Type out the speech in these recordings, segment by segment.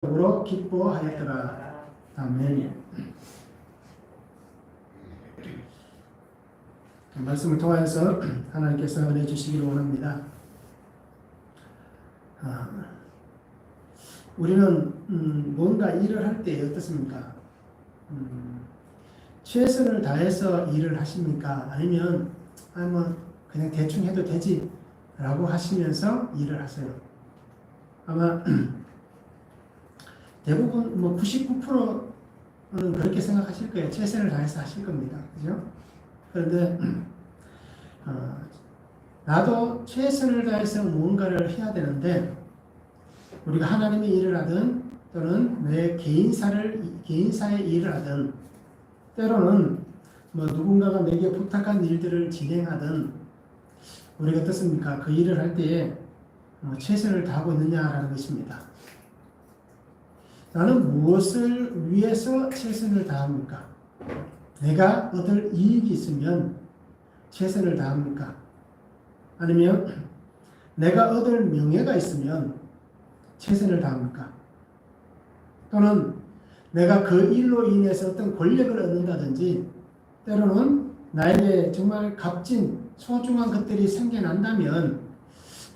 으로 기뻐하였더라. 아멘. 말씀을 통하여서 하나님께서 은혜 주시기를 원합니다. 우리는 뭔가 일을 할 때 어떻습니까? 최선을 다해서 일을 하십니까? 아니면 그냥 대충 해도 되지 라고 하시면서 일을 하세요. 아마 대부분 99%는 그렇게 생각하실 거예요. 최선을 다해서 하실 겁니다. 그죠? 그런데 나도 최선을 다해서 무언가를 해야 되는데, 우리가 하나님의 일을 하든 또는 내 개인사의 일을 하든, 때로는 누군가가 내게 부탁한 일들을 진행하든, 우리가 어떻습니까? 그 일을 할 때에 최선을 다하고 있느냐라는 것입니다. 나는 무엇을 위해서 최선을 다합니까? 내가 얻을 이익이 있으면 최선을 다합니까? 아니면 내가 얻을 명예가 있으면 최선을 다합니까? 또는 내가 그 일로 인해서 어떤 권력을 얻는다든지, 때로는 나에게 정말 값진 소중한 것들이 생겨난다면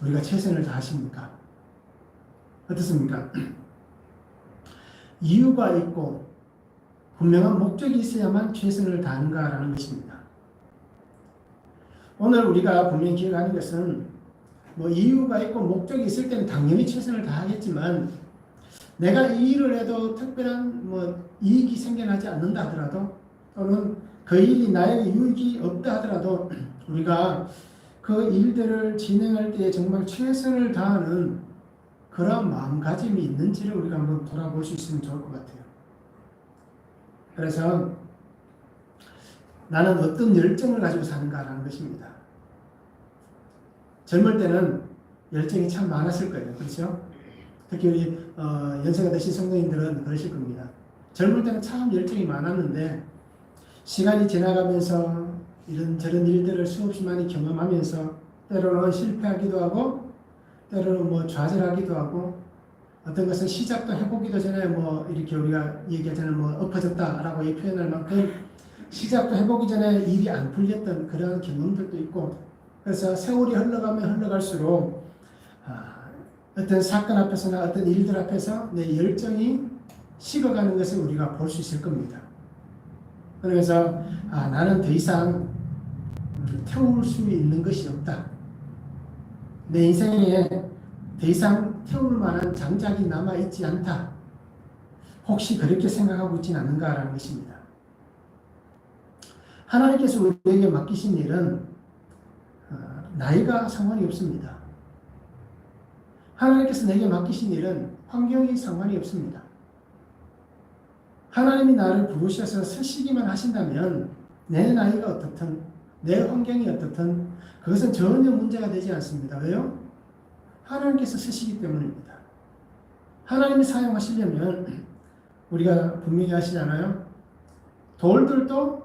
우리가 최선을 다하십니까? 어떻습니까? 이유가 있고 분명한 목적이 있어야만 최선을 다하는가라는 것입니다. 오늘 우리가 분명히 기억하는 것은 이유가 있고 목적이 있을 때는 당연히 최선을 다하겠지만, 내가 이 일을 해도 특별한 이익이 생겨나지 않는다 하더라도, 또는 그 일이 나에게 유익이 없다 하더라도, 우리가 그 일들을 진행할 때 정말 최선을 다하는 그런 마음가짐이 있는지를 우리가 한번 돌아볼 수 있으면 좋을 것 같아요. 그래서 나는 어떤 열정을 가지고 사는가라는 것입니다. 젊을 때는 열정이 참 많았을 거예요. 그렇죠? 특히 우리 연세가 드신 성도님들은 그러실 겁니다. 젊을 때는 참 열정이 많았는데, 시간이 지나가면서 이런저런 일들을 수없이 많이 경험하면서 때로는 실패하기도 하고, 때로는 좌절하기도 하고, 어떤 것은 시작도 해보기도 전에 이렇게 우리가 얘기하자면 엎어졌다라고 표현할 만큼 시작도 해보기 전에 일이 안 풀렸던 그런 경험들도 있고, 그래서 세월이 흘러가면 흘러갈수록 어떤 사건 앞에서나 어떤 일들 앞에서 내 열정이 식어가는 것을 우리가 볼 수 있을 겁니다. 그래서 나는 더 이상 태울 수 있는 것이 없다. 내 인생에 더 이상 태울 만한 장작이 남아있지 않다. 혹시 그렇게 생각하고 있지는 않은가라는 것입니다. 하나님께서 우리에게 맡기신 일은 나이가 상관이 없습니다. 하나님께서 내게 맡기신 일은 환경이 상관이 없습니다. 하나님이 나를 부르셔서 쓰시기만 하신다면 내 나이가 어떻든 내 환경이 어떻든 그것은 전혀 문제가 되지 않습니다. 왜요? 하나님께서 쓰시기 때문입니다. 하나님이 사용하시려면 우리가 분명히 아시잖아요. 돌들도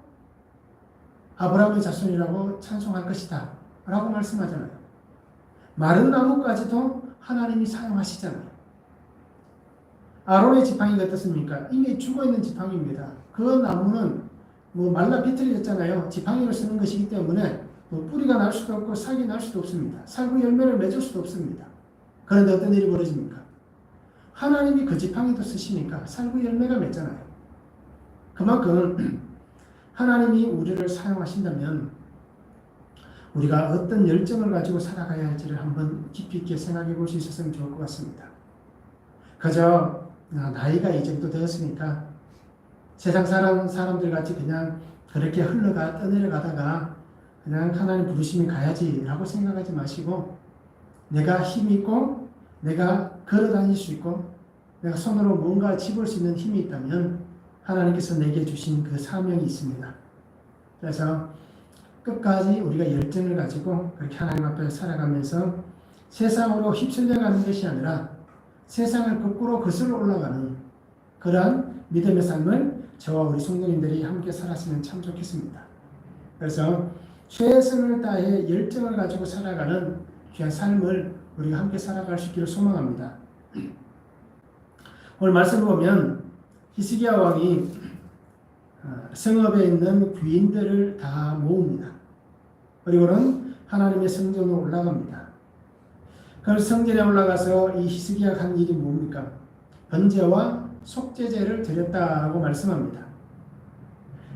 아브라함의 자손이라고 찬송할 것이다 라고 말씀하잖아요. 마른 나무까지도 하나님이 사용하시잖아요. 아론의 지팡이가 어떻습니까? 이미 죽어있는 지팡이입니다. 그 나무는 말라 비틀어졌잖아요. 지팡이로 쓰는 것이기 때문에 뿌리가 날 수도 없고 싹이 날 수도 없습니다. 살구 열매를 맺을 수도 없습니다. 그런데 어떤 일이 벌어집니까? 하나님이 그 지팡이도 쓰시니까 살구 열매가 맺잖아요. 그만큼 하나님이 우리를 사용하신다면 우리가 어떤 열정을 가지고 살아가야 할지를 한번 깊이 있게 생각해 볼 수 있었으면 좋을 것 같습니다. 그저 나이가 이 정도 되었으니까 세상 사람들 같이 그냥 그렇게 떠내려가다가 그냥 하나님 부르심이 가야지 라고 생각하지 마시고, 내가 힘이 있고 내가 걸어 다닐 수 있고 내가 손으로 뭔가 집을 수 있는 힘이 있다면 하나님께서 내게 주신 그 사명이 있습니다. 그래서 끝까지 우리가 열정을 가지고 그렇게 하나님 앞에 살아가면서 세상으로 휩쓸려가는 것이 아니라 세상을 거꾸로 거슬러 올라가는 그러한 믿음의 삶을 저와 우리 성도님들이 함께 살았으면 참 좋겠습니다. 그래서 최선을 다해 열정을 가지고 살아가는 귀한 삶을 우리가 함께 살아갈 수 있기를 소망합니다. 오늘 말씀을 보면 히스기야 왕이 성읍에 있는 귀인들을 다 모읍니다. 그리고는 하나님의 성전으로 올라갑니다. 그래서 성전에 올라가서 이 히스기야가 한 일이 뭡니까? 번제와 속죄제를 드렸다고 말씀합니다.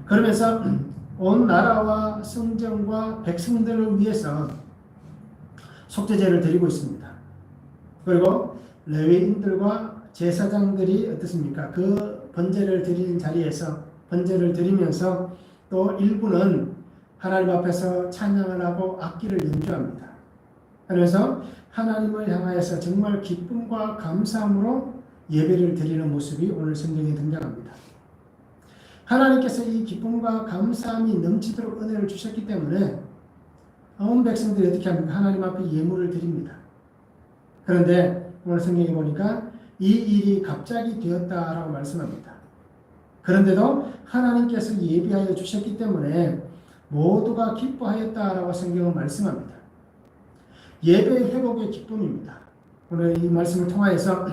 그러면서 온 나라와 성전과 백성들을 위해서 속죄제를 드리고 있습니다. 그리고 레위인들과 제사장들이 어떻습니까? 그 번제를 드리는 자리에서 번제를 드리면서 또 일부는 하나님 앞에서 찬양을 하고 악기를 연주합니다. 그래서 하나님을 향하여서 정말 기쁨과 감사함으로 예배를 드리는 모습이 오늘 성경에 등장합니다. 하나님께서 이 기쁨과 감사함이 넘치도록 은혜를 주셨기 때문에 온 백성들이 어떻게 합니까? 하나님 앞에 예물을 드립니다. 그런데 오늘 성경에 보니까 이 일이 갑자기 되었다라고 말씀합니다. 그런데도 하나님께서 예비하여 주셨기 때문에 모두가 기뻐하였다라고 성경은 말씀합니다. 예배의 회복의 기쁨입니다. 오늘 이 말씀을 통하여서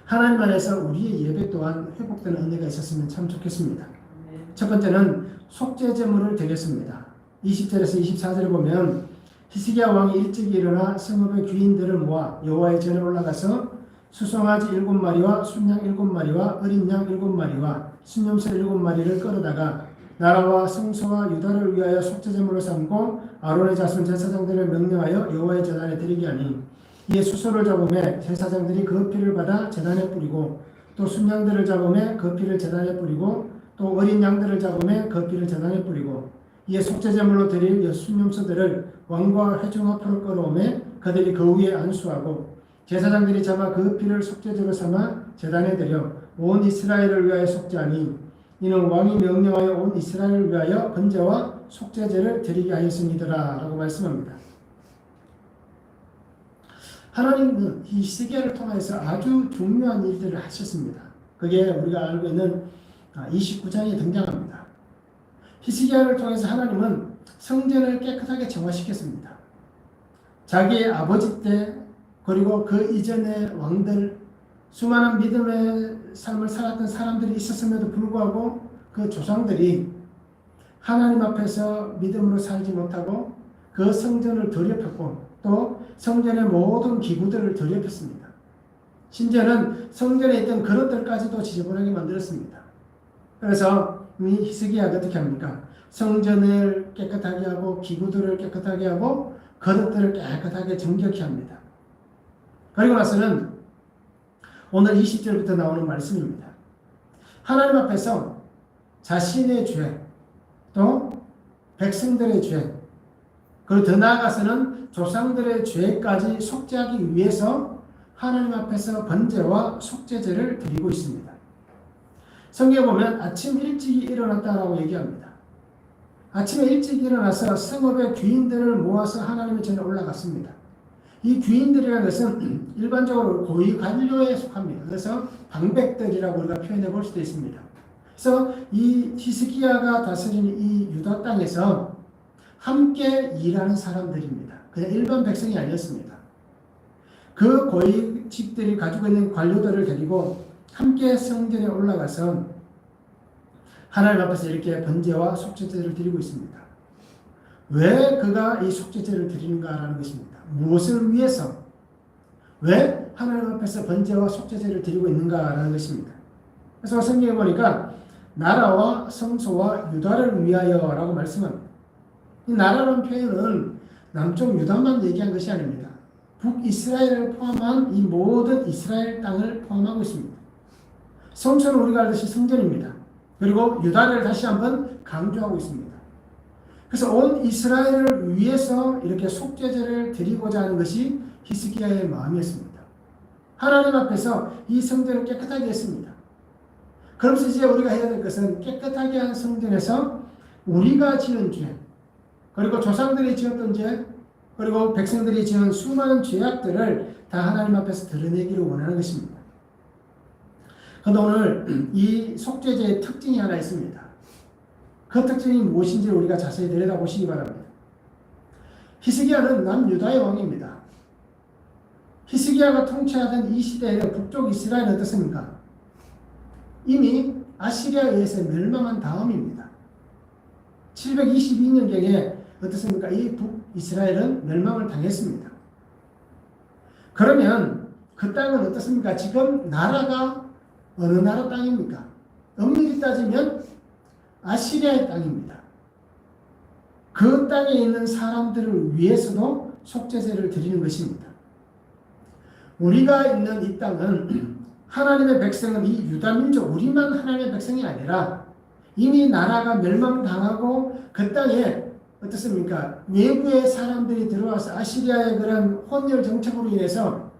하나님 안에서 우리의 예배 또한 회복되는 은혜가 있었으면 참 좋겠습니다. 첫 번째는 속죄제물을 드렸습니다. 20절에서 24절을 보면 히스기야 왕이 일찍 일어나 성읍의 귀인들을 모아 여호와의 전에 올라가서 수송아지 7마리와 순양 7마리와 어린 양 7마리와 순염소 7마리를 끌어다가 나라와 성소와 유다를 위하여 속죄제물로 삼고 아론의 자손 제사장들을 명령하여 여호와의 제단에 드리게 하니 이에 수소를 잡음에 제사장들이 그 피를 받아 제단에 뿌리고 또 순양들을 잡음에 그 피를 제단에 뿌리고 또 어린 양들을 잡음에 그 피를 제단에 뿌리고 이에 속죄제물로 드릴 순염소들을 왕과 회중 앞으로 끌어오매 그들이 그 위에 안수하고 제사장들이 잡아 그 피를 속죄제로 삼아 제단에 드려 온 이스라엘을 위하여 속죄하니 이는 왕이 명령하여 온 이스라엘을 위하여 번제와 속죄제를 드리게 하였음이더라 라고 말씀합니다. 하나님은 이 히스기야를 통해서 아주 중요한 일들을 하셨습니다. 그게 우리가 알고 있는 29장에 등장합니다. 히스기야를 통해서 하나님은 성전을 깨끗하게 정화시켰습니다. 자기의 아버지 때 그리고 그 이전의 왕들 수많은 믿음의 삶을 살았던 사람들이 있었음에도 불구하고 그 조상들이 하나님 앞에서 믿음으로 살지 못하고 그 성전을 더럽혔고 또 성전의 모든 기구들을 더럽혔습니다. 심지어는 성전에 있던 그릇들까지도 지저분하게 만들었습니다. 그래서 이 히스기야가 어떻게 합니까? 성전을 깨끗하게 하고 기구들을 깨끗하게 하고 그릇들을 깨끗하게 정결케 합니다. 그리고 나서는 오늘 20절부터 나오는 말씀입니다. 하나님 앞에서 자신의 죄, 또 백성들의 죄, 그리고 더 나아가서는 조상들의 죄까지 속죄하기 위해서 하나님 앞에서 번제와 속죄제를 드리고 있습니다. 성경에 보면 아침 일찍 일어났다라고 얘기합니다. 아침에 일찍 일어나서 성읍의 귀인들을 모아서 하나님의 전에 올라갔습니다. 이 귀인들이라는 것은 일반적으로 고위 관료에 속합니다. 그래서 방백들이라고 우리가 표현해 볼 수도 있습니다. 그래서 이 히스기야가 다스리는 이 유다 땅에서 함께 일하는 사람들입니다. 그냥 일반 백성이 아니었습니다. 그 고위직들이 가지고 있는 관료들을 데리고 함께 성전에 올라가서 하나님 앞에서 이렇게 번제와 속죄제를 드리고 있습니다. 왜 그가 이 속죄제를 드리는가라는 것입니다. 무엇을 위해서? 왜 하나님 앞에서 번제와 속죄제를 드리고 있는가라는 것입니다. 그래서 성경에 보니까 나라와 성소와 유다를 위하여라고 말씀합니다. 이 나라라는 표현은 남쪽 유다만 얘기한 것이 아닙니다. 북이스라엘을 포함한 이 모든 이스라엘 땅을 포함하고 있습니다. 성소는 우리가 알듯이 성전입니다. 그리고 유다를 다시 한번 강조하고 있습니다. 그래서 온 이스라엘을 위해서 이렇게 속죄제를 드리고자 하는 것이 히스기야의 마음이었습니다. 하나님 앞에서 이 성전을 깨끗하게 했습니다. 그러면서 이제 우리가 해야 될 것은 깨끗하게 한 성전에서 우리가 지은 죄, 그리고 조상들이 지었던 죄, 그리고 백성들이 지은 수많은 죄악들을 다 하나님 앞에서 드러내기를 원하는 것입니다. 그런데 오늘 이 속죄제의 특징이 하나 있습니다. 그 특징이 무엇인지 우리가 자세히 들여다보시기 바랍니다. 히스기야는 남유다의 왕입니다. 히스기야가 통치하던 이 시대에 북쪽 이스라엘은 어떻습니까? 이미 아시리아에 의해서 멸망한 다음입니다. 722년경에 어떻습니까? 이 북이스라엘은 멸망을 당했습니다. 그러면 그 땅은 어떻습니까? 지금 나라가 어느 나라 땅입니까? 엄밀히 따지면 아시리아의 땅입니다. 그 땅에 있는 사람들을 위해서도 속죄제를 드리는 것입니다. 우리가 있는 이 땅은 하나님의 백성은 이 유다민족 우리만 하나님의 백성이 아니라 이미 나라가 멸망당하고 그 땅에 어떻습니까? 외부의 사람들이 들어와서 아시리아의 그런 혼혈 정책으로 인해서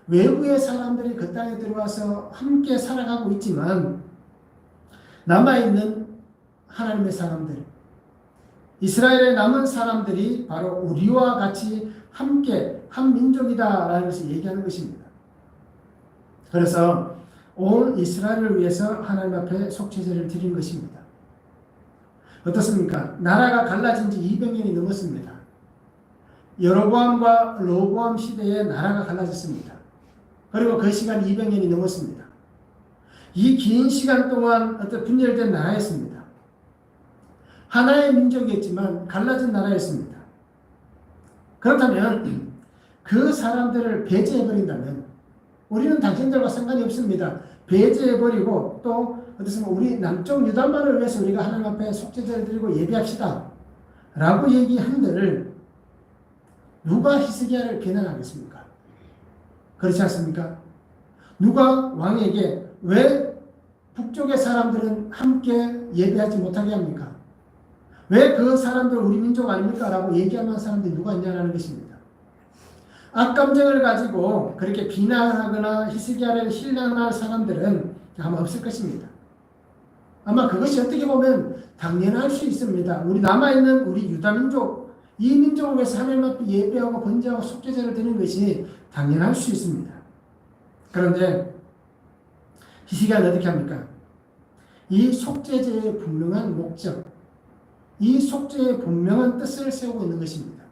외부의 사람들이 그 땅에 들어와서 함께 살아가고 있지만 남아있는 하나님의 사람들, 이스라엘의 남은 사람들이 바로 우리와 같이 함께 한 민족이다라는 것을 얘기하는 것입니다. 그래서 온 이스라엘을 위해서 하나님 앞에 속죄제를 드린 것입니다. 어떻습니까? 나라가 갈라진 지 200년이 넘었습니다. 여로보암과 로보암 시대에 나라가 갈라졌습니다. 그리고 그 시간 200년이 넘었습니다. 이 긴 시간 동안 어떤 분열된 나라였습니다. 하나의 민족이었지만 갈라진 나라였습니다. 그렇다면 그 사람들을 배제해버린다면 우리는 당신들과 상관이 없습니다. 배제해버리고 또 어떻습니까? 우리 남쪽 유다만을 위해서 우리가 하나님 앞에 속죄제를 드리고 예배합시다 라고 얘기한들 누가 히스기야를 비난하겠습니까? 그렇지 않습니까? 누가 왕에게 왜 북쪽의 사람들은 함께 예배하지 못하게 합니까? 왜 그 사람들 우리 민족 아닙니까? 라고 얘기하는 사람들이 누가 있냐는 것입니다. 악감정을 가지고 그렇게 비난하거나 히스기야를 신뢰할 사람들은 아마 없을 것입니다. 아마 그것이 어떻게 보면 당연할 수 있습니다. 우리 남아있는 우리 유다민족, 이 민족을 위해서 하나님 앞에 예배하고 번제하고 속죄제를 드리는 것이 당연할 수 있습니다. 그런데 히스기야는 어떻게 합니까? 이 속죄제의 분명한 목적, 이 속죄의 분명한 뜻을 세우고 있는 것입니다.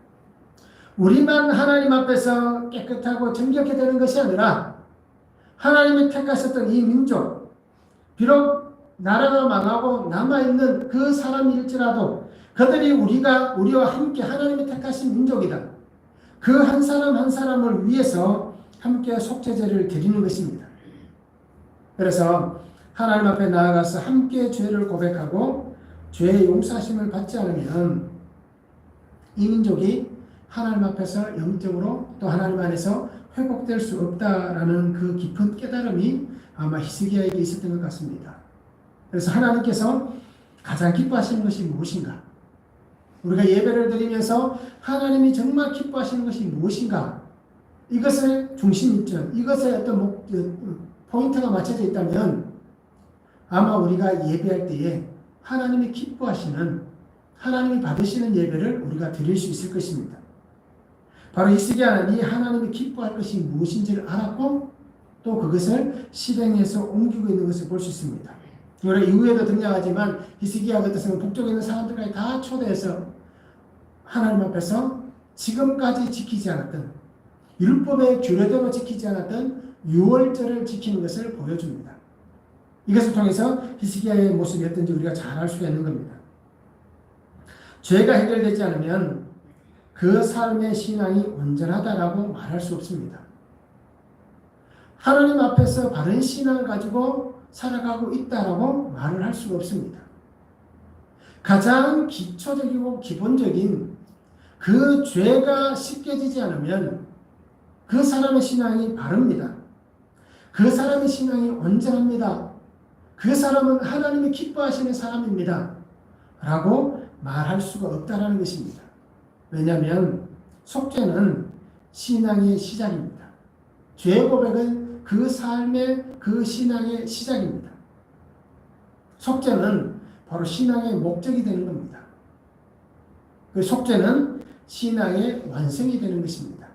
우리만 하나님 앞에서 깨끗하고 정결하게 되는 것이 아니라 하나님이 택하셨던 이 민족, 비록 나라가 망하고 남아있는 그 사람일지라도 그들이 우리와 함께 하나님이 택하신 민족이다. 그 한 사람 한 사람을 위해서 함께 속죄제를 드리는 것입니다. 그래서 하나님 앞에 나아가서 함께 죄를 고백하고 죄의 용서하심을 받지 않으면 이 민족이 하나님 앞에서 영적으로 또 하나님 안에서 회복될 수 없다라는 그 깊은 깨달음이 아마 히스기야에게 있었던 것 같습니다. 그래서 하나님께서 가장 기뻐하시는 것이 무엇인가? 우리가 예배를 드리면서 하나님이 정말 기뻐하시는 것이 무엇인가? 이것을 중심 있죠. 이것에 어떤 포인트가 맞춰져 있다면 아마 우리가 예배할 때에 하나님이 기뻐하시는, 하나님이 받으시는 예배를 우리가 드릴 수 있을 것입니다. 바로 히스기야는 이 하나님이 기뻐할 것이 무엇인지를 알았고 또 그것을 실행해서 옮기고 있는 것을 볼 수 있습니다. 우리 이후에도 등장하지만 히스기야 같은 북쪽에 있는 사람들까지 다 초대해서 하나님 앞에서 지금까지 지키지 않았던 율법의 규례대로 지키지 않았던 유월절을 지키는 것을 보여줍니다. 이것을 통해서 히스기야의 모습이 어떤지 우리가 잘 알 수가 있는 겁니다. 죄가 해결되지 않으면 그 삶의 신앙이 온전하다라고 말할 수 없습니다. 하나님 앞에서 바른 신앙을 가지고 살아가고 있다라고 말을 할 수가 없습니다. 가장 기초적이고 기본적인 그 죄가 씻겨지지 않으면 그 사람의 신앙이 바릅니다. 그 사람의 신앙이 온전합니다. 그 사람은 하나님이 기뻐하시는 사람입니다. 라고 말할 수가 없다라는 것입니다. 왜냐하면 속죄는 신앙의 시작입니다. 죄 고백은 그 삶의 그 신앙의 시작입니다. 속죄는 바로 신앙의 목적이 되는 겁니다. 그 속죄는 신앙의 완성이 되는 것입니다.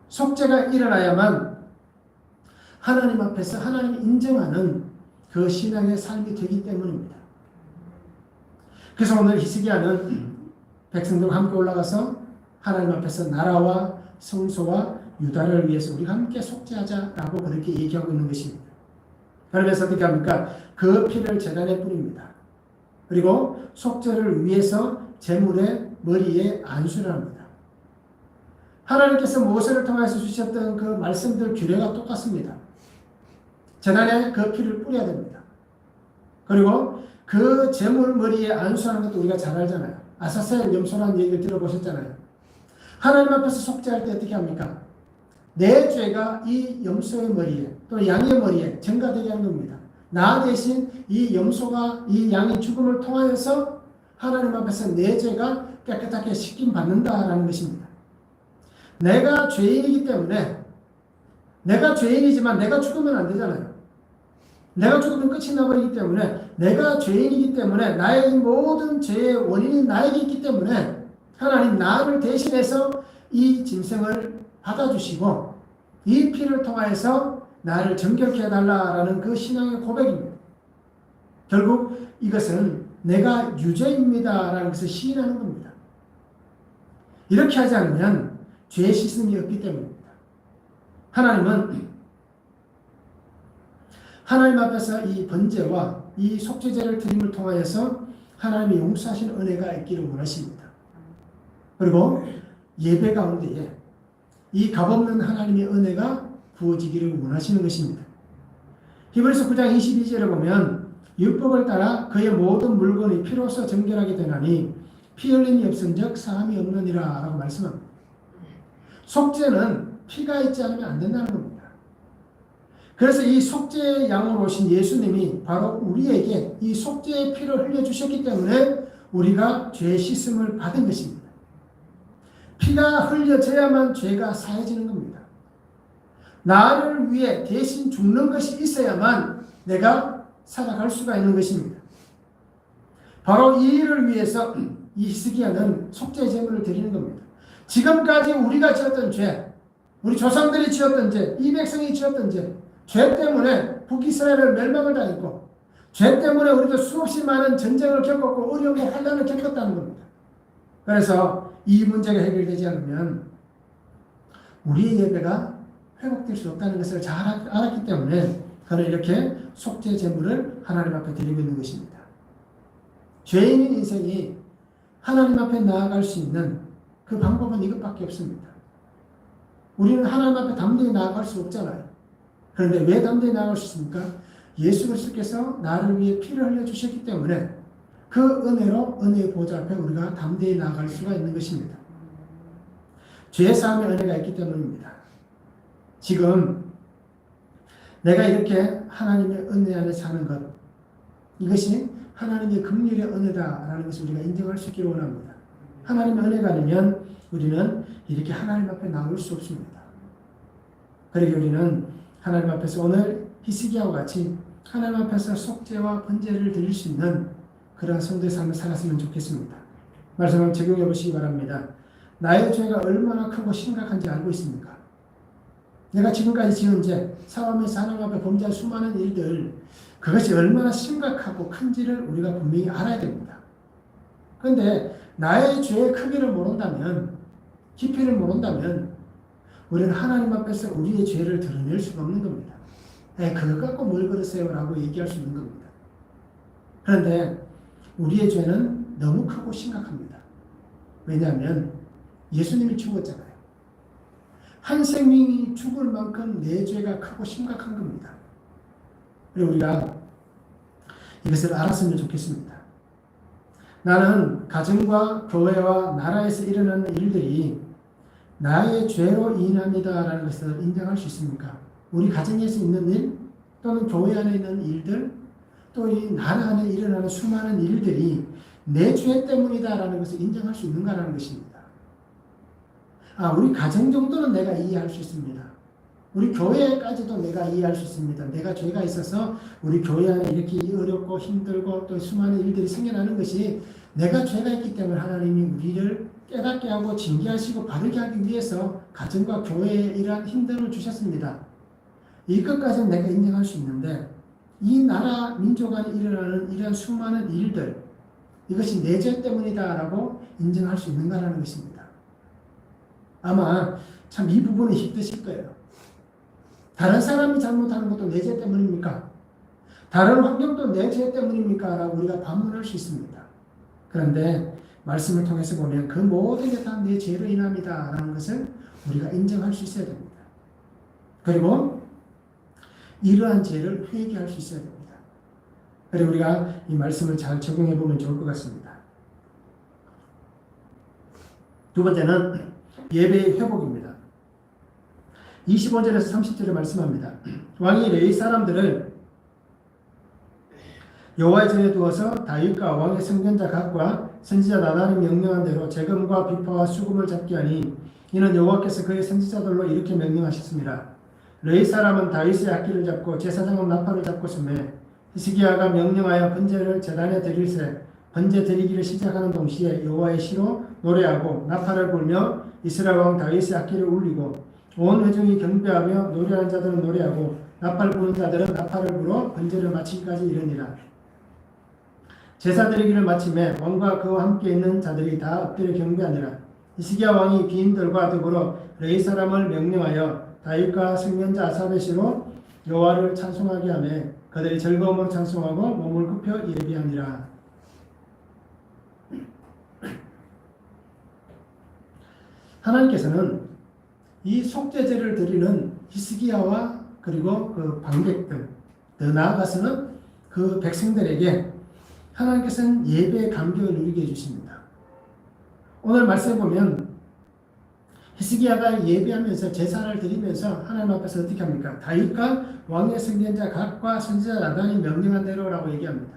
속죄가 일어나야만 하나님 앞에서 하나님이 인정하는 그 신앙의 삶이 되기 때문입니다. 그래서 오늘 히스기야는 백성들과 함께 올라가서 하나님 앞에서 나라와 성소와 유다를 위해서 우리가 함께 속죄하자라고 그렇게 얘기하고 있는 것입니다. 그러면서 어떻게 합니까? 그 피를 제단에 뿌립니다. 그리고 속죄를 위해서 제물의 머리에 안수를 합니다. 하나님께서 모세를 통해서 주셨던 그 말씀들 규례가 똑같습니다. 제단에 그 피를 뿌려야 됩니다. 그리고 그 제물 머리에 안수하는 것도 우리가 잘 알잖아요. 아사셀 염소라는 얘기를 들어보셨잖아요. 하나님 앞에서 속죄할 때 어떻게 합니까? 내 죄가 이 염소의 머리에 또는 양의 머리에 전가되게 하는 겁니다. 나 대신 이 염소가 이 양의 죽음을 통하여서 하나님 앞에서 내 죄가 깨끗하게 씻김 받는다라는 것입니다. 내가 죄인이기 때문에 내가 죄인이지만 내가 죽으면 안 되잖아요. 내가 죽으면 끝이 나버리기 때문에 내가 죄인이기 때문에 나의 모든 죄의 원인이 나에게 있기 때문에 하나님 나를 대신해서 이 짐승을 받아주시고 이 피를 통하여서 나를 정결케 해달라라는 그 신앙의 고백입니다. 결국 이것은 내가 유죄입니다라는 것을 시인하는 겁니다. 이렇게 하지 않으면 죄의 씻음이 없기 때문입니다. 하나님은 하나님 앞에서 이 번제와 이 속죄제를 드림을 통하여서 하나님의 용서하시는 은혜가 있기를 원하십니다. 그리고 예배 가운데에 이 값없는 하나님의 은혜가 부어지기를 원하시는 것입니다. 히브리서 9장 22절에 보면 율법을 따라 그의 모든 물건이 피로써 정결하게 되나니 피 흘림이 없은즉 사함이 없느니라 라고 말씀합니다. 속죄는 피가 있지 않으면 안 된다는 겁니다. 그래서 이 속죄의 양으로 오신 예수님이 바로 우리에게 이 속죄의 피를 흘려주셨기 때문에 우리가 죄의 씻음을 받은 것입니다. 피가 흘려져야만 죄가 사해지는 겁니다. 나를 위해 대신 죽는 것이 있어야만 내가 살아갈 수가 있는 것입니다. 바로 이 일을 위해서 이 히스기야는 속죄 제물을 드리는 겁니다. 지금까지 우리가 지었던 죄, 우리 조상들이 지었던 죄, 이 백성이 지었던 죄 때문에 북이스라엘을 멸망을 당했고 죄 때문에 우리도 수없이 많은 전쟁을 겪었고 어려움과 환난을 겪었다는 겁니다. 그래서 이 문제가 해결되지 않으면 우리의 예배가 회복될 수 없다는 것을 잘 알았기 때문에 그는 이렇게 속죄 제물을 하나님 앞에 드리고 있는 것입니다. 죄인인 인생이 하나님 앞에 나아갈 수 있는 그 방법은 이것밖에 없습니다. 우리는 하나님 앞에 담대히 나아갈 수 없잖아요. 그런데 왜 담대히 나아갈 수 있습니까? 예수 그리스도께서 나를 위해 피를 흘려주셨기 때문에 그 은혜로 은혜의 보좌 앞에 우리가 담대히 나아갈 수가 있는 것입니다. 죄 사함의 은혜가 있기 때문입니다. 지금 내가 이렇게 하나님의 은혜 안에 사는 것, 이것이 하나님의 긍휼의 은혜다라는 것을 우리가 인정할 수 있기를 원합니다. 하나님의 은혜가 아니면 우리는 이렇게 하나님 앞에 나올 수 없습니다. 그러기 우리는 하나님 앞에서 오늘 히스기야와 같이 하나님 앞에서 속죄와 번제를 드릴 수 있는 그러한 성도의 삶을 살았으면 좋겠습니다. 말씀을 적용해 보시기 바랍니다. 나의 죄가 얼마나 크고 심각한지 알고 있습니까? 내가 지금까지 지은 죄, 사람에서 하나님 앞에 범죄한 수많은 일들, 그것이 얼마나 심각하고 큰지를 우리가 분명히 알아야 됩니다. 그런데 나의 죄의 크기를 모른다면, 깊이를 모른다면 우리는 하나님 앞에서 우리의 죄를 드러낼 수가 없는 겁니다. 그거 갖고 뭘 그러세요? 라고 얘기할 수 있는 겁니다. 그런데 우리의 죄는 너무 크고 심각합니다. 왜냐하면 예수님이 죽었잖아요. 한 생명이 죽을 만큼 내 죄가 크고 심각한 겁니다. 그리고 우리가 이것을 알았으면 좋겠습니다. 나는 가정과 교회와 나라에서 일어나는 일들이 나의 죄로 인합니다라는 것을 인정할 수 있습니까? 우리 가정에서 있는 일, 또는 교회 안에 있는 일들, 또 이 나라 안에 일어나는 수많은 일들이 내 죄 때문이다라는 것을 인정할 수 있는가라는 것입니다. 우리 가정 정도는 내가 이해할 수 있습니다. 우리 교회까지도 내가 이해할 수 있습니다. 내가 죄가 있어서 우리 교회 안에 이렇게 어렵고 힘들고 또 수많은 일들이 생겨나는 것이 내가 죄가 있기 때문에 하나님이 우리를 깨닫게 하고 징계하시고 바르게 하기 위해서 가정과 교회에 이러한 힘듦을 주셨습니다. 이것까지는 내가 인정할 수 있는데 이 나라 민족 안에 일어나는 이러한 수많은 일들, 이것이 내 죄 때문이다라고 인정할 수 있는가라는 것입니다. 아마 참 이 부분이 힘드실 거예요. 다른 사람이 잘못하는 것도 내 죄 때문입니까? 다른 환경도 내 죄 때문입니까? 라고 우리가 반문할 수 있습니다. 그런데 말씀을 통해서 보면 그 모든 게 다 내 죄로 인합니다 라는 것을 우리가 인정할 수 있어야 됩니다. 그리고 이러한 죄를 회개할 수 있어야 됩니다. 그리고 우리가 이 말씀을 잘 적용해 보면 좋을 것 같습니다. 두 번째는 예배의 회복입니다. 25절에서 30절에 말씀합니다. 왕이 레위 사람들을 여호와의 전에 두어서 다윗과 왕의 선견자 각과 선지자 나단이 명령한 대로 재금과 비파와 수금을 잡게 하니 이는 여호와께서 그의 선지자들로 이렇게 명령하셨습니다. 레위 사람은 다윗의 악기를 잡고 제사장은 나팔을 잡고 서매 히스기야가 명령하여 번제를 제단에 드릴새 번제 드리기를 시작하는 동시에 여호와의 시로 노래하고 나팔을 불며 이스라엘 왕 다윗의 악기를 울리고 온 회중이 경배하며 노래하는 자들은 노래하고 나팔 부는 자들은 나팔을 불어 번제를 마치기까지 이르니라. 제사 드리기를 마침에 왕과 그와 함께 있는 자들이 다 엎드려 경배하니라. 히스기야 왕이 귀인들과 더불어 레위 사람을 명령하여 다윗과 선견자 아삽의 시로 여호와를 찬송하게 하며 그들이 즐거움으로 찬송하고 몸을 굽혀 예비하니라. 하나님께서는 이 속죄제를 드리는 히스기야와 그리고 그 방백들, 더 나아가서는 그 백성들에게 하나님께서는 예배의 감격을 누리게 해주십니다. 오늘 말씀에 보면 히스기야가 예배하면서 제사를 드리면서 하나님 앞에서 어떻게 합니까? 다윗과 왕의 선견자 각과 선지자 나단이 명령한 대로라고 얘기합니다.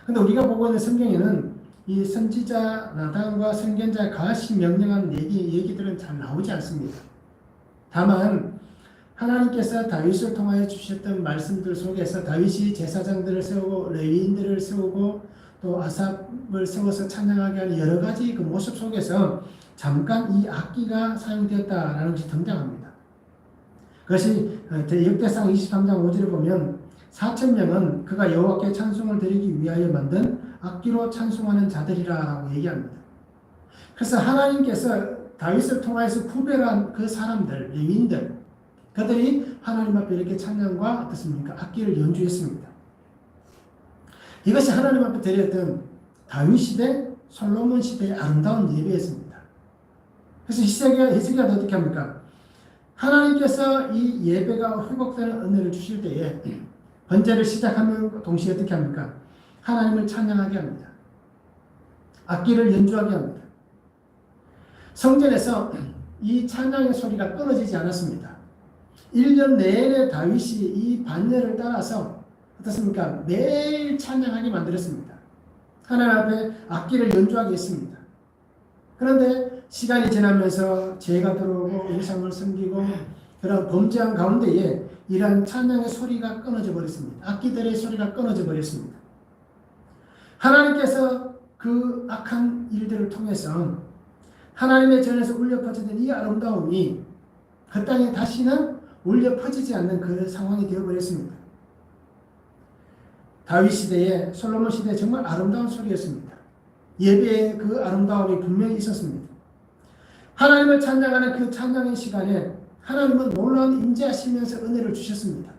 근데 우리가 보고 있는 성경에는 이 선지자 나단과 선견자 갓이 명령한 얘기들은 잘 나오지 않습니다. 다만 하나님께서 다윗을 통하여 주셨던 말씀들 속에서 다윗이 제사장들을 세우고 레위인들을 세우고 또 아삽을 세워서 찬양하게 하는 여러 가지 그 모습 속에서 잠깐 이 악기가 사용되었다라는 것이 등장합니다. 그것이 역대상 23장 5절에 보면 4,000명은 그가 여호와께 찬송을 드리기 위하여 만든 악기로 찬송하는 자들이라고 얘기합니다. 그래서 하나님께서 다윗을 통하여서 구별한 그 사람들, 레위인들, 그들이 하나님 앞에 이렇게 찬양과 어떻습니까? 악기를 연주했습니다. 이것이 하나님 앞에 드렸던 다윗 시대, 솔로몬 시대의 아름다운 예배였습니다. 그래서 히스기야가 어떻게 합니까? 하나님께서 이 예배가 회복되는 은혜를 주실 때에 번제를 시작하면 동시에 어떻게 합니까? 하나님을 찬양하게 합니다. 악기를 연주하게 합니다. 성전에서 이 찬양의 소리가 끊어지지 않았습니다. 1년 내내 다윗이 이 반열을 따라서 어떻습니까? 매일 찬양하게 만들었습니다. 하나님 앞에 악기를 연주하게 했습니다. 그런데 시간이 지나면서 죄가 들어오고 우상을 섬기고 그런 범죄한 가운데에 이러한 찬양의 소리가 끊어져 버렸습니다. 악기들의 소리가 끊어져 버렸습니다. 하나님께서 그 악한 일들을 통해서 하나님의 전에서 울려 퍼지던 이 아름다움이 그 땅에 다시는 울려 퍼지지 않는 그 상황이 되어버렸습니다. 다윗 시대에 솔로몬 시대에 정말 아름다운 소리였습니다. 예배의 그 아름다움이 분명히 있었습니다. 하나님을 찬양하는 그 찬양의 시간에 하나님은 놀라운 임재하시면서 은혜를 주셨습니다.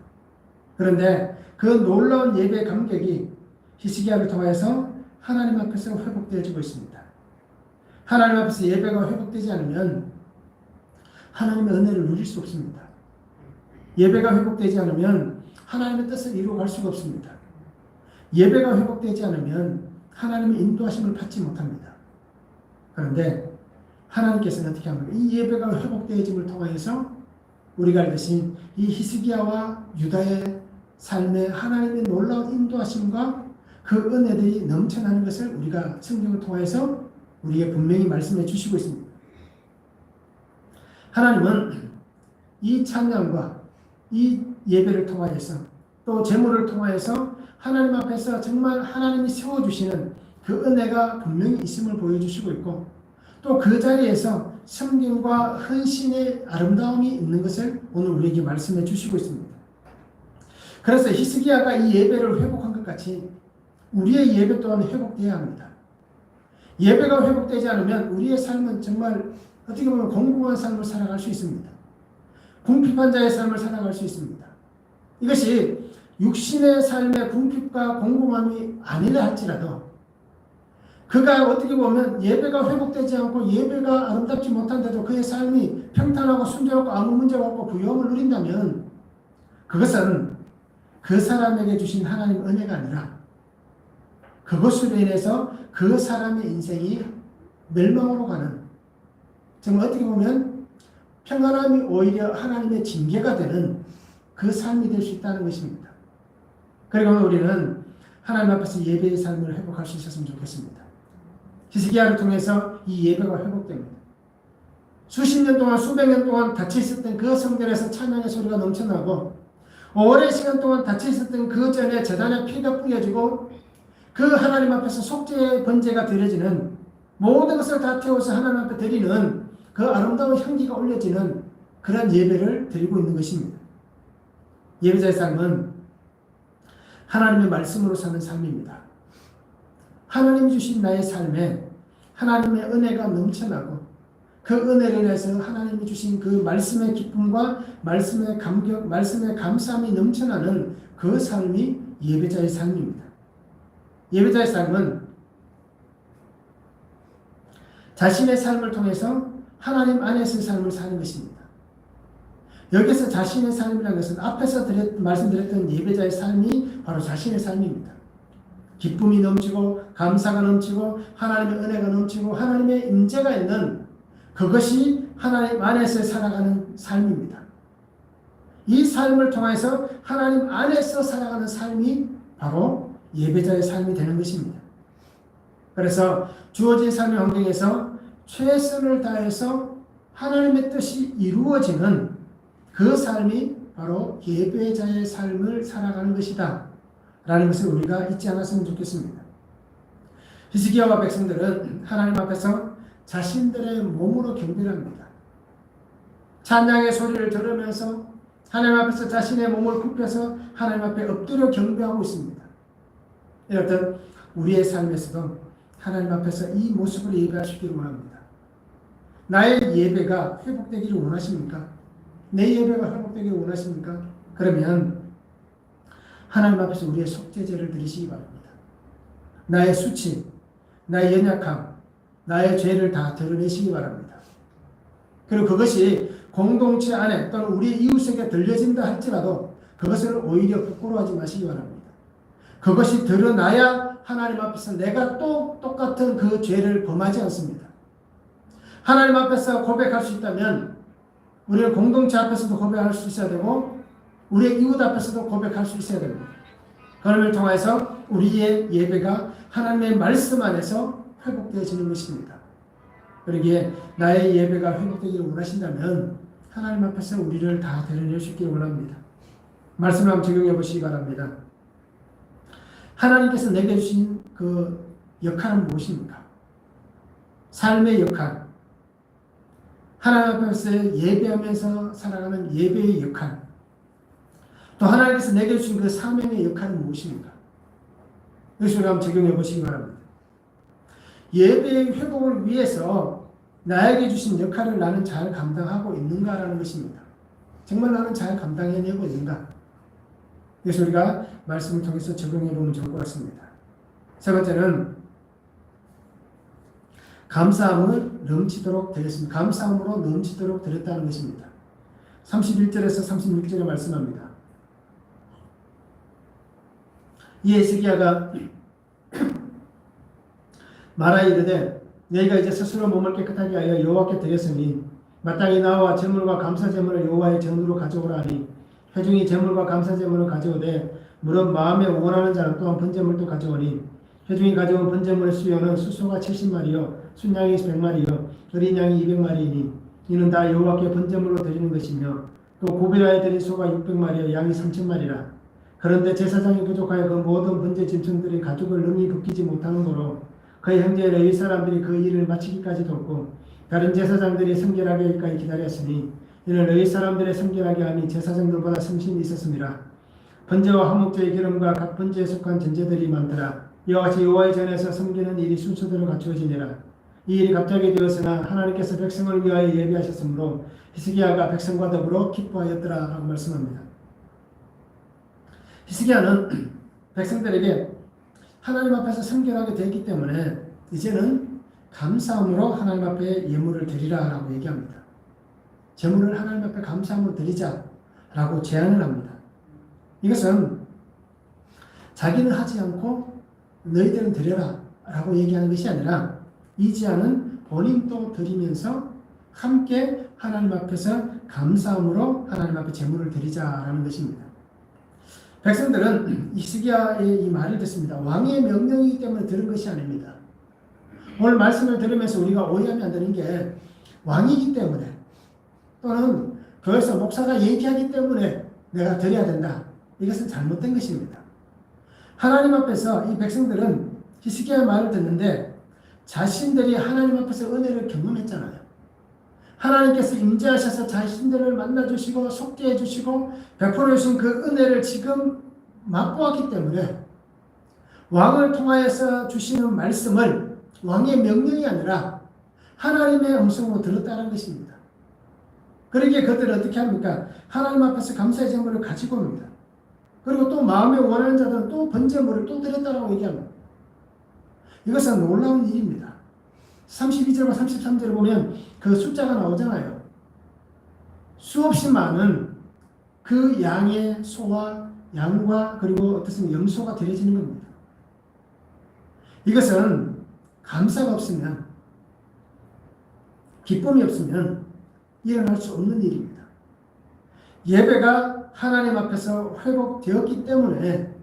그런데 그 놀라운 예배의 감격이 히스기야를 통해서 하나님 앞에서 회복되어지고 있습니다. 하나님 앞에서 예배가 회복되지 않으면 하나님의 은혜를 누릴 수 없습니다. 예배가 회복되지 않으면 하나님의 뜻을 이루어갈 수가 없습니다. 예배가 회복되지 않으면 하나님의 인도하심을 받지 못합니다. 그런데 하나님께서는 어떻게 합니까? 이 예배가 회복되어짐을 통해서 우리가 알듯이 이 히스기야와 유다의 삶에 하나님의 놀라운 인도하심과 그 은혜들이 넘쳐나는 것을 우리가 성경을 통해서 우리에게 분명히 말씀해 주시고 있습니다. 하나님은 이 찬양과 이 예배를 통하여서 또 제물을 통하여서 하나님 앞에서 정말 하나님이 세워주시는 그 은혜가 분명히 있음을 보여주시고 있고 또 그 자리에서 섬김과 헌신의 아름다움이 있는 것을 오늘 우리에게 말씀해 주시고 있습니다. 그래서 히스기야가 이 예배를 회복한 것 같이 우리의 예배 또한 회복되어야 합니다. 예배가 회복되지 않으면 우리의 삶은 정말 어떻게 보면 공공한 삶을 살아갈 수 있습니다. 궁핍한 자의 삶을 살아갈 수 있습니다. 이것이 육신의 삶의 궁핍과 공공함이 아니라 할지라도 그가 어떻게 보면 예배가 회복되지 않고 예배가 아름답지 못한데도 그의 삶이 평탄하고 순조롭고 아무 문제가 없고 부유함을 누린다면 그것은 그 사람에게 주신 하나님 은혜가 아니라 그것으로 인해서 그 사람의 인생이 멸망으로 가는, 정말 어떻게 보면 평안함이 오히려 하나님의 징계가 되는 그 삶이 될 수 있다는 것입니다. 그리고 우리는 하나님 앞에서 예배의 삶을 회복할 수 있었으면 좋겠습니다. 히스기야를 통해서 이 예배가 회복됩니다. 수십 년 동안 수백 년 동안 닫혀 있었던 그 성전에서 찬양의 소리가 넘쳐나고 오랜 시간 동안 닫혀 있었던 그 전에 제단에 피가 뿌려지고 그 하나님 앞에서 속죄의 번제가 드려지는 모든 것을 다 태워서 하나님 앞에 드리는 그 아름다운 향기가 올려지는 그런 예배를 드리고 있는 것입니다. 예배자의 삶은 하나님의 말씀으로 사는 삶입니다. 하나님이 주신 나의 삶에 하나님의 은혜가 넘쳐나고 그 은혜를 인해서 하나님이 주신 그 말씀의 기쁨과 말씀의 감격, 말씀의 감사함이 넘쳐나는 그 삶이 예배자의 삶입니다. 예배자의 삶은 자신의 삶을 통해서 하나님 안에서의 삶을 사는 것입니다. 여기서 자신의 삶이라는 것은 앞에서 말씀드렸던 예배자의 삶이 바로 자신의 삶입니다. 기쁨이 넘치고 감사가 넘치고 하나님의 은혜가 넘치고 하나님의 임재가 있는 그것이 하나님 안에서 살아가는 삶입니다. 이 삶을 통해서 하나님 안에서 살아가는 삶이 바로 예배자의 삶이 되는 것입니다. 그래서 주어진 삶의 환경에서 최선을 다해서 하나님의 뜻이 이루어지는 그 삶이 바로 예배자의 삶을 살아가는 것이다 라는 것을 우리가 잊지 않았으면 좋겠습니다. 히스기야와 백성들은 하나님 앞에서 자신들의 몸으로 경배를 합니다. 찬양의 소리를 들으면서 하나님 앞에서 자신의 몸을 굽혀서 하나님 앞에 엎드려 경배하고 있습니다. 이렇듯 우리의 삶에서도 하나님 앞에서 이 모습을 예배하시기를 원합니다. 나의 예배가 회복되기를 원하십니까? 내 예배가 회복되기를 원하십니까? 그러면 하나님 앞에서 우리의 속죄제를 드리시기 바랍니다. 나의 수치, 나의 연약함, 나의 죄를 다 드러내시기 바랍니다. 그리고 그것이 공동체 안에 또는 우리 이웃에게 들려진다 할지라도 그것을 오히려 부끄러워하지 마시기 바랍니다. 그것이 드러나야 하나님 앞에서 내가 또 똑같은 그 죄를 범하지 않습니다. 하나님 앞에서 고백할 수 있다면 우리는 공동체 앞에서도 고백할 수 있어야 되고 우리의 이웃 앞에서도 고백할 수 있어야 됩니다. 그럼을 통해서 우리의 예배가 하나님의 말씀 안에서 회복되어지는 것입니다. 그러기에 나의 예배가 회복되기를 원하신다면 하나님 앞에서 우리를 다 드러낼 수 있기를 원합니다. 말씀을 한번 적용해 보시기 바랍니다. 하나님께서 내게 주신 그 역할은 무엇입니까? 삶의 역할, 하나님 앞에서 예배하면서 살아가는 예배의 역할, 또 하나님께서 내게 주신 그 사명의 역할은 무엇입니까? 이것을 한번 적용해 보시기 바랍니다. 예배의 회복을 위해서 나에게 주신 역할을 나는 잘 감당하고 있는가라는 것입니다. 정말 나는 잘 감당해내고 있는가? 그래서 우리가 말씀을 통해서 적용해 보면 좋을 것 같습니다. 세 번째는 감사함을 넘치도록 드렸습니다. 감사함으로 넘치도록 드렸다는 것입니다. 31절에서 36절에 말씀합니다. 이 히스기야가 말하 이르되 너희가 이제 스스로 몸을 깨끗하게 하여 여호와께 드렸으니 마땅히 나와 제물과 감사 제물을 여호와의 전으로 가져오라 하니 회중이 제물과 감사 제물을 가져오되 물은 마음에 원하는 자는 또한 번제물도 가져오니 회중이 가져온 번제물의 수요는 수소가 70마리요 순양이 100마리요 어린 양이 200마리이니 이는 다 여호와께 번제물로 드리는 것이며 또 고비라에 드린 소가 600마리요 양이 3000마리라. 그런데 제사장이 부족하여 그 모든 번제 짐승들이 가죽을 능히 벗기지 못하는 거로 그의 형제 레위 사람들이 그 일을 마치기까지 돕고 다른 제사장들이 성결하게 하기까지 기다렸으니 이는 레위 사람들의 성결하게 함이 제사장들보다 성심이 있었습니다. 번제와 화목제의 기름과 각 번제에 속한 전제들이 많더라. 이와 같이 여호와의 전에서 섬기는 일이 순서대로 갖추어지니라. 이 일이 갑자기 되었으나 하나님께서 백성을 위하여 예비하셨으므로 히스기야가 백성과 더불어 기뻐하였더라라고 말씀합니다. 히스기야는 백성들에게 하나님 앞에서 성결하게 되었기 때문에 이제는 감사함으로 하나님 앞에 예물을 드리라라고 얘기합니다. 제물을 하나님 앞에 감사함으로 드리자라고 제안을 합니다. 이것은 자기는 하지 않고 너희들은 드려라 라고 얘기하는 것이 아니라 이 제안은 본인도 드리면서 함께 하나님 앞에서 감사함으로 하나님 앞에 제물을 드리자라는 것입니다. 백성들은 히스기야의 이 말을 듣습니다. 왕의 명령이기 때문에 들은 것이 아닙니다. 오늘 말씀을 들으면서 우리가 오해하면 안 되는 게 왕이기 때문에 또는 교회에서 목사가 얘기하기 때문에 내가 드려야 된다. 이것은 잘못된 것입니다. 하나님 앞에서 이 백성들은 히스기야의 말을 듣는데 자신들이 하나님 앞에서 은혜를 경험했잖아요. 하나님께서 임재하셔서 자신들을 만나주시고 속죄해 주시고 베풀어 주신 그 은혜를 지금 맛보았기 때문에 왕을 통하여서 주시는 말씀을 왕의 명령이 아니라 하나님의 음성으로 들었다는 것입니다. 그러기에 그들은 어떻게 합니까? 하나님 앞에서 감사의 제물을 가지고 옵니다. 그리고 또 마음에 원하는 자들은 또 번제물을 또 드렸다라고 얘기합니다. 이것은 놀라운 일입니다. 32절과 33절을 보면 그 숫자가 나오잖아요. 수없이 많은 그 양의 소와 양과 그리고 어떻습니까? 염소가 드려지는 겁니다. 이것은 감사가 없으면 기쁨이 없으면 일어날 수 없는 일입니다. 예배가 하나님 앞에서 회복되었기 때문에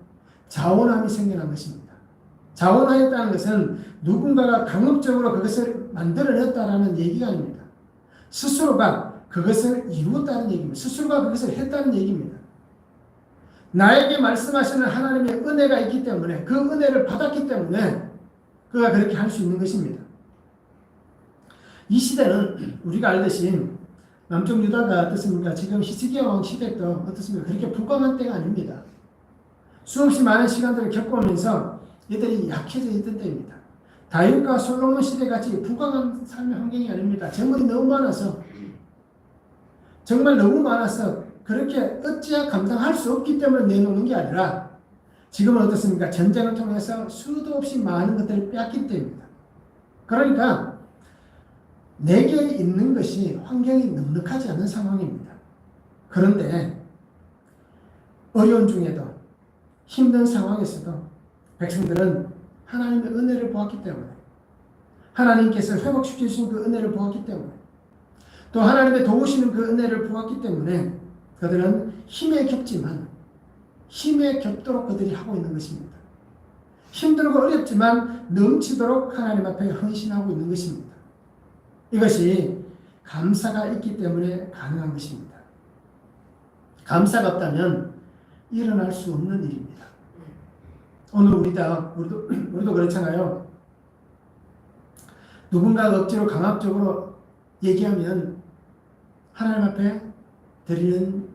자원함이 생겨난 것입니다. 자원하였다는 것은 누군가가 강압적으로 그것을 만들어냈다라는 얘기가 아닙니다. 스스로가 그것을 이루었다는 얘기입니다. 스스로가 그것을 했다는 얘기입니다. 나에게 말씀하시는 하나님의 은혜가 있기 때문에 그 은혜를 받았기 때문에 그가 그렇게 할 수 있는 것입니다. 이 시대는 우리가 알듯이 남쪽 유다가 어떻습니까? 지금 히스기야 왕 시대 때 어떻습니까? 그렇게 불광한 때가 아닙니다. 수없이 많은 시간들을 겪어오면서 이들이 약해져 있던 때입니다. 다윗과 솔로몬 시대 같이 불광한 삶의 환경이 아닙니다. 재물이 너무 많아서 정말 너무 많아서 그렇게 어찌야 감당할 수 없기 때문에 내놓는 게 아니라 지금은 어떻습니까? 전쟁을 통해서 수도 없이 많은 것들을 빼앗긴 때입니다. 그러니까 내게 있는 것이 환경이 넉넉하지 않은 상황입니다. 그런데 어려운 중에도 힘든 상황에서도 백성들은 하나님의 은혜를 보았기 때문에 하나님께서 회복시켜 주신 그 은혜를 보았기 때문에 또 하나님의 도우시는 그 은혜를 보았기 때문에 그들은 힘에 겹지만 힘에 겹도록 그들이 하고 있는 것입니다. 힘들고 어렵지만 넘치도록 하나님 앞에 헌신하고 있는 것입니다. 이것이 감사가 있기 때문에 가능한 것입니다. 감사가 없다면 일어날 수 없는 일입니다. 오늘 우리도 그렇잖아요. 누군가가 억지로 강압적으로 얘기하면 하나님 앞에 드리는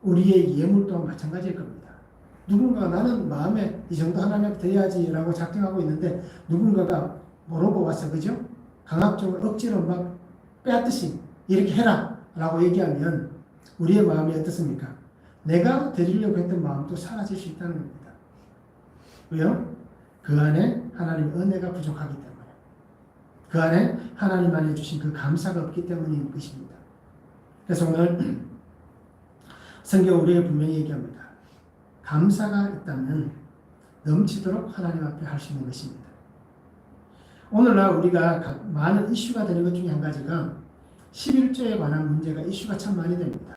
우리의 예물 또한 마찬가지일 겁니다. 누군가가 나는 마음에 이 정도 하나님 앞에 드려야지라고 작정하고 있는데 누군가가 모르고 와서 그죠? 강압적으로 억지로 막 빼앗듯이 이렇게 해라 라고 얘기하면 우리의 마음이 어떻습니까? 내가 드리려고 했던 마음도 사라질 수 있다는 겁니다. 왜요? 그 안에 하나님의 은혜가 부족하기 때문에 그 안에 하나님 안에 주신 그 감사가 없기 때문인 것입니다. 그래서 오늘 성경 우리에게 분명히 얘기합니다. 감사가 있다면 넘치도록 하나님 앞에 할 수 있는 것입니다. 오늘날 우리가 많은 이슈가 되는 것 중에 한 가지가 11조에 관한 문제가 이슈가 참 많이 됩니다.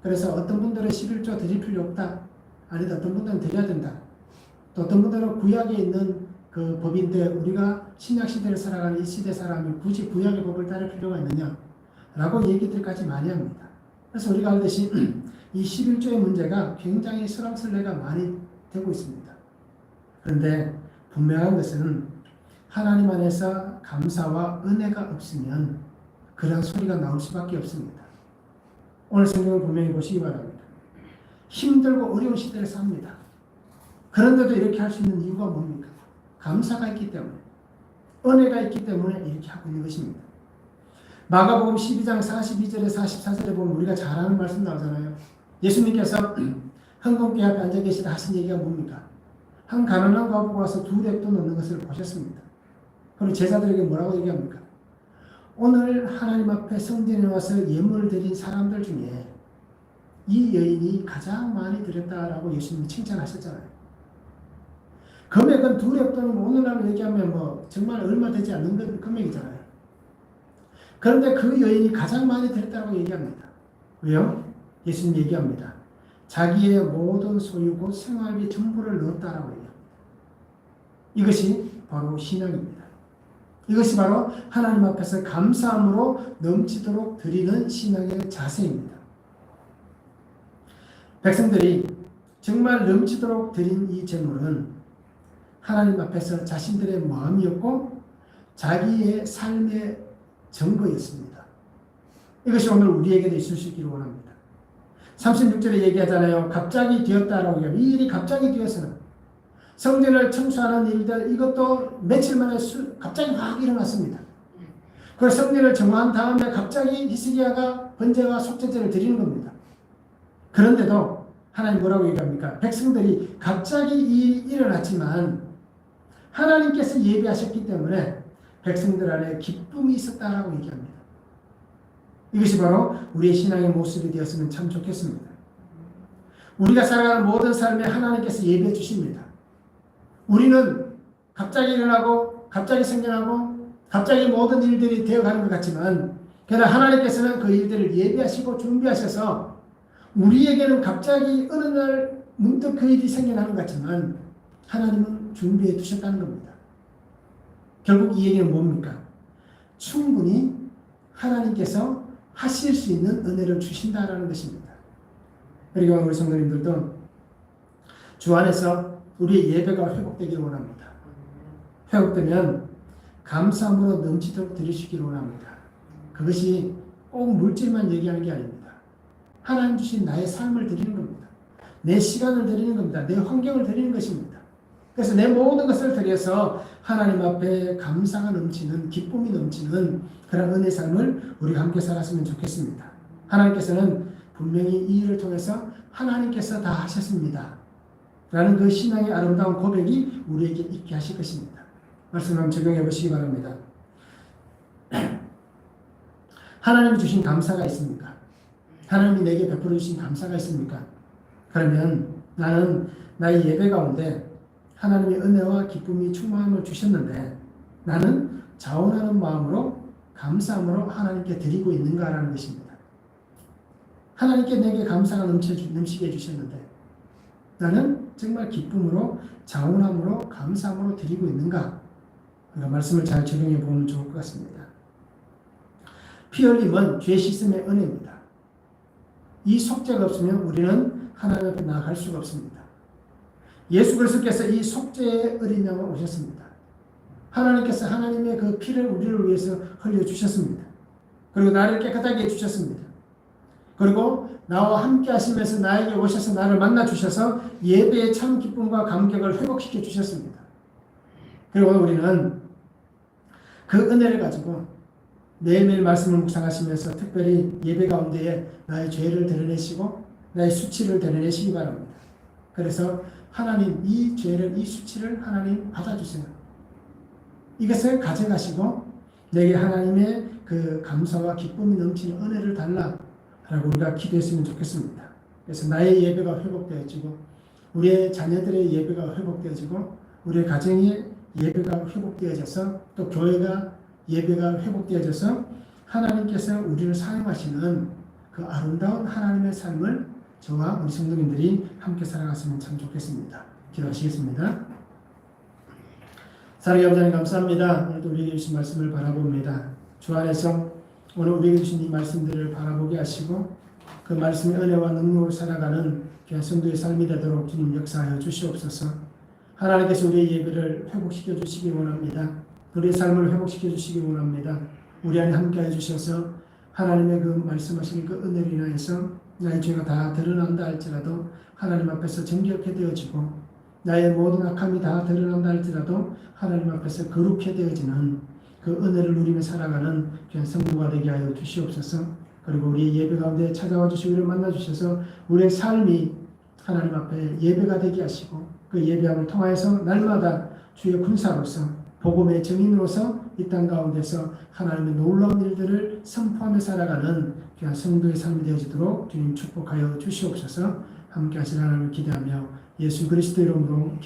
그래서 어떤 분들은 11조 드릴 필요 없다. 아니다. 어떤 분들은 드려야 된다. 또 어떤 분들은 구약에 있는 그 법인데 우리가 신약 시대를 살아가는 이 시대 사람이 굳이 구약의 법을 따를 필요가 있느냐 라고 얘기들까지 많이 합니다. 그래서 우리가 알듯이 이 11조의 문제가 굉장히 설왕설래가 많이 되고 있습니다. 그런데 분명한 것은 하나님 안에서 감사와 은혜가 없으면 그런 소리가 나올 수밖에 없습니다. 오늘 성경을 분명히 보시기 바랍니다. 힘들고 어려운 시대를 삽니다. 그런데도 이렇게 할 수 있는 이유가 뭡니까? 감사가 있기 때문에. 은혜가 있기 때문에 이렇게 하고 있는 것입니다. 마가복음 12장 42절에 44절에 보면 우리가 잘 아는 말씀 나오잖아요. 예수님께서 헌금궤 앞에 앉아 계시다 하신 얘기가 뭡니까? 한 가난한 과부가 와서 2렙돈 넣는 것을 보셨습니다. 그리고 제자들에게 뭐라고 얘기합니까? 오늘 하나님 앞에 성전에 와서 예물을 드린 사람들 중에 이 여인이 가장 많이 드렸다라고 예수님이 칭찬하셨잖아요. 금액은 2렙돈은 오늘날로 얘기하면 뭐 정말 얼마 되지 않는 금액이잖아요. 그런데 그 여인이 가장 많이 드렸다고 얘기합니다. 왜요? 예수님 얘기합니다. 자기의 모든 소유 곧 생활비 전부를 넣었다라고 얘기합니다. 이것이 바로 신앙입니다. 이것이 바로 하나님 앞에서 감사함으로 넘치도록 드리는 신앙의 자세입니다. 백성들이 정말 넘치도록 드린 이 제물은 하나님 앞에서 자신들의 마음이었고 자기의 삶의 증거였습니다. 이것이 오늘 우리에게도 있을 수 있기를 원합니다. 36절에 얘기하잖아요. 갑자기 되었다라고 얘기하면 이 일이 갑자기 되어서는 성전을 청소하는 일들 이것도 며칠 만에 갑자기 확 일어났습니다. 그래서 성전을 정화한 다음에 갑자기 히스기야가 번제와 속죄제를 드리는 겁니다. 그런데도 하나님 뭐라고 얘기합니까? 백성들이 갑자기 이 일이 일어났지만 하나님께서 예비하셨기 때문에 백성들 안에 기쁨이 있었다라고 얘기합니다. 이것이 바로 우리의 신앙의 모습이 되었으면 참 좋겠습니다. 우리가 살아가는 모든 삶에 하나님께서 예비해 주십니다. 우리는 갑자기 일어나고 갑자기 생겨나고 갑자기 모든 일들이 되어가는 것 같지만 그러나 하나님께서는 그 일들을 예비하시고 준비하셔서 우리에게는 갑자기 어느 날 문득 그 일이 생겨나는 것 같지만 하나님은 준비해 두셨다는 겁니다. 결국 이 얘기는 뭡니까? 충분히 하나님께서 하실 수 있는 은혜를 주신다라는 것입니다. 그리고 우리 성도님들도 주 안에서 우리의 예배가 회복되기를 원합니다. 회복되면 감사함으로 넘치도록 드리시기를 원합니다. 그것이 꼭 물질만 얘기하는 게 아닙니다. 하나님 주신 나의 삶을 드리는 겁니다. 내 시간을 드리는 겁니다. 내 환경을 드리는 것입니다. 그래서 내 모든 것을 드려서 하나님 앞에 감사가 넘치는 기쁨이 넘치는 그런 은혜의 삶을 우리가 함께 살았으면 좋겠습니다. 하나님께서는 분명히 이 일을 통해서 하나님께서 다 하셨습니다. 라는 그 신앙의 아름다운 고백이 우리에게 있게 하실 것입니다. 말씀 한번 적용해 보시기 바랍니다. 하나님이 주신 감사가 있습니까? 하나님이 내게 베풀어 주신 감사가 있습니까? 그러면 나는 나의 예배 가운데 하나님의 은혜와 기쁨이 충만함을 주셨는데 나는 자원하는 마음으로 감사함으로 하나님께 드리고 있는가라는 것입니다. 하나님께 내게 감사가 넘치게 해주셨는데 나는 정말 기쁨으로 자원함으로 감사함으로 드리고 있는가? 그러니까 말씀을 잘 적용해 보면 좋을 것 같습니다. 피 흘림은 죄 씻음의 은혜입니다. 이 속죄가 없으면 우리는 하나님 앞에 나아갈 수가 없습니다. 예수 그리스도께서 이 속죄의 어린 양으로 오셨습니다. 하나님께서 하나님의 그 피를 우리를 위해서 흘려주셨습니다. 그리고 나를 깨끗하게 해주셨습니다. 그리고 나와 함께 하시면서 나에게 오셔서 나를 만나 주셔서 예배의 참 기쁨과 감격을 회복시켜 주셨습니다. 그리고 우리는 그 은혜를 가지고 매일매일 말씀을 묵상하시면서 특별히 예배 가운데에 나의 죄를 드러내시고 나의 수치를 드러내시기 바랍니다. 그래서 하나님 이 죄를 이 수치를 하나님 받아주세요. 이것을 가져가시고 내게 하나님의 그 감사와 기쁨이 넘치는 은혜를 달라 라고 우리가 기도했으면 좋겠습니다. 그래서 나의 예배가 회복되어지고 우리의 자녀들의 예배가 회복되어지고 우리의 가정의 예배가 회복되어져서 또 교회가 예배가 회복되어져서 하나님께서 우리를 사용하시는 그 아름다운 하나님의 삶을 저와 우리 성도님들이 함께 살아갔으면 참 좋겠습니다. 기도하시겠습니다. 사랑의 아버지 하나님 감사합니다. 오늘도 우리에게 주신 말씀을 바라봅니다. 주 안에서 오늘 우리에게 주신 이 말씀들을 바라보게 하시고 그 말씀의 은혜와 능력으로 살아가는 귀한 성도의 삶이 되도록 주님 역사하여 주시옵소서. 하나님께서 우리의 예배를 회복시켜 주시기 원합니다. 우리의 삶을 회복시켜 주시기 원합니다. 우리 안에 함께해 주셔서 하나님의 그 말씀하시는 그 은혜를 인하여서 나의 죄가 다 드러난다 할지라도 하나님 앞에서 정결케 되어지고 나의 모든 악함이 다 드러난다 할지라도 하나님 앞에서 거룩해 되어지는 그 은혜를 누리며 살아가는 귀한 성도가 되게 하여 주시옵소서. 그리고 우리 예배 가운데 찾아와 주시기를 만나 주셔서 우리의 삶이 하나님 앞에 예배가 되게 하시고 그 예배함을 통하여서 날마다 주의 군사로서 복음의 증인으로서 이 땅 가운데서 하나님의 놀라운 일들을 선포하며 살아가는 귀한 성도의 삶이 되어지도록 주님 축복하여 주시옵소서. 함께 하신 하나님을 기대하며 예수 그리스도 이름으로